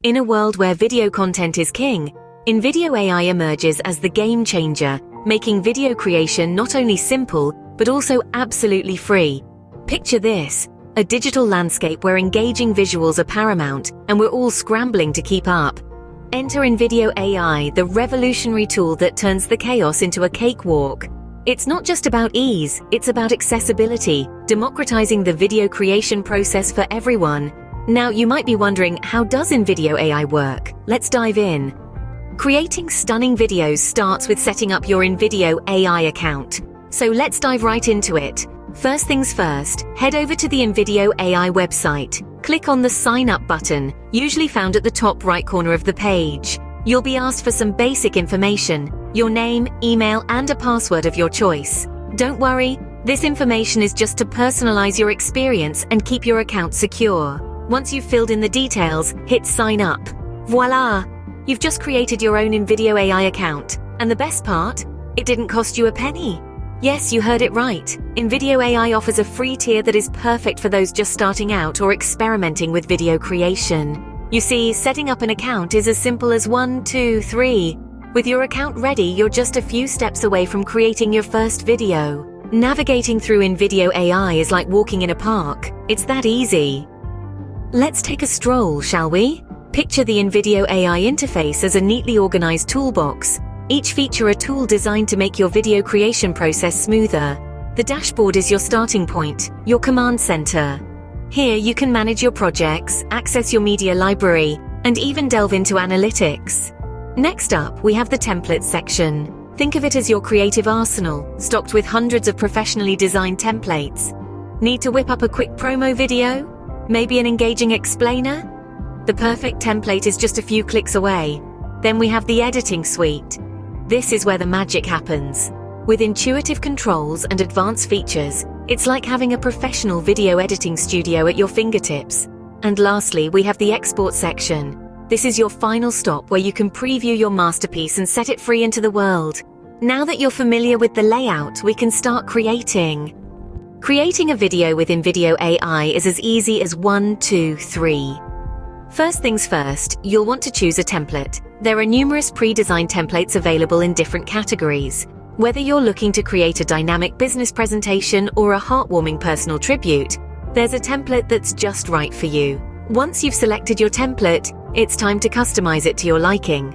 In a world where video content is king, InVideo AI emerges as the game changer, making video creation not only simple, but also absolutely free. Picture this, a digital landscape where engaging visuals are paramount, and we're all scrambling to keep up. Enter InVideo AI, the revolutionary tool that turns the chaos into a cakewalk. It's not just about ease, it's about accessibility, democratizing the video creation process for everyone. Now, you might be wondering, how does InVideo AI work? Let's dive in. Creating stunning videos starts with setting up your InVideo AI account. So let's dive right into it. First things first, head over to the InVideo AI website. Click on the Sign Up button, usually found at the top right corner of the page. You'll be asked for some basic information, your name, email, and a password of your choice. Don't worry, this information is just to personalize your experience and keep your account secure. Once you've filled in the details, hit Sign Up. Voila! You've just created your own InVideo AI account. And the best part? It didn't cost you a penny. Yes, you heard it right. InVideo AI offers a free tier that is perfect for those just starting out or experimenting with video creation. You see, setting up an account is as simple as 1, 2, 3. With your account ready, you're just a few steps away from creating your first video. Navigating through InVideo AI is like walking in a park. It's that easy. Let's take a stroll, shall we? Picture the InVideo AI interface as a neatly organized toolbox, each feature a tool designed to make your video creation process smoother. The dashboard is your starting point, your command center. Here you can manage your projects, access your media library, and even delve into analytics. Next up, we have the templates section. Think of it as your creative arsenal, stocked with hundreds of professionally designed templates. Need to whip up a quick promo video? Maybe an engaging explainer? The perfect template is just a few clicks away. Then we have the editing suite. This is where the magic happens. With intuitive controls and advanced features, it's like having a professional video editing studio at your fingertips. And lastly, we have the export section. This is your final stop where you can preview your masterpiece and set it free into the world. Now that you're familiar with the layout, we can start creating. Creating a video with InVideo AI is as easy as 1, 2, 3. First things first, you'll want to choose a template. There are numerous pre-designed templates available in different categories. Whether you're looking to create a dynamic business presentation or a heartwarming personal tribute, there's a template that's just right for you. Once you've selected your template, it's time to customize it to your liking.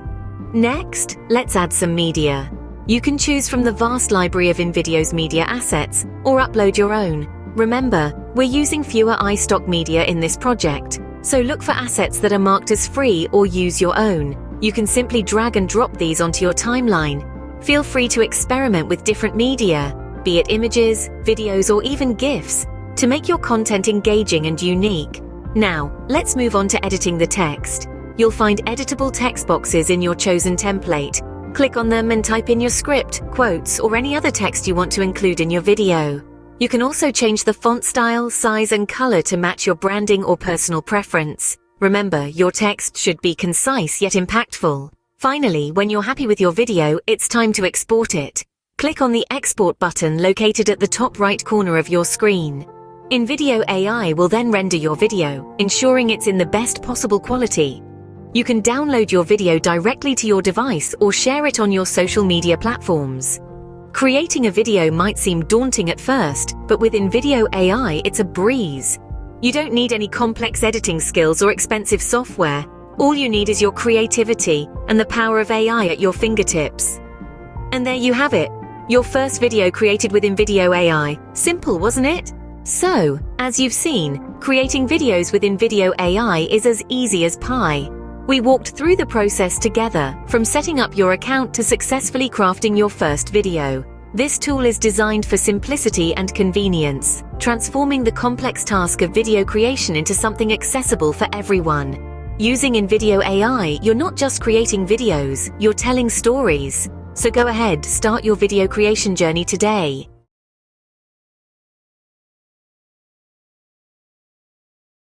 Next, let's add some media. You can choose from the vast library of InVideo's media assets or upload your own. Remember, we're using fewer iStock media in this project, so look for assets that are marked as free or use your own. You can simply drag and drop these onto your timeline. Feel free to experiment with different media, be it images, videos, or even GIFs, to make your content engaging and unique. Now, let's move on to editing the text. You'll find editable text boxes in your chosen template. Click on them and type in your script, quotes, or any other text you want to include in your video. You can also change the font style, size, and color to match your branding or personal preference. Remember, your text should be concise yet impactful. Finally, when you're happy with your video, it's time to export it. Click on the Export button located at the top right corner of your screen. InVideo AI will then render your video, ensuring it's in the best possible quality. You can download your video directly to your device or share it on your social media platforms. Creating a video might seem daunting at first, but with InVideo AI, it's a breeze. You don't need any complex editing skills or expensive software. All you need is your creativity and the power of AI at your fingertips. And there you have it, your first video created with InVideo AI. Simple, wasn't it? So, as you've seen, creating videos with InVideo AI is as easy as pie. We walked through the process together, from setting up your account to successfully crafting your first video. This tool is designed for simplicity and convenience, transforming the complex task of video creation into something accessible for everyone. Using InVideo AI, you're not just creating videos, you're telling stories. So go ahead, start your video creation journey today.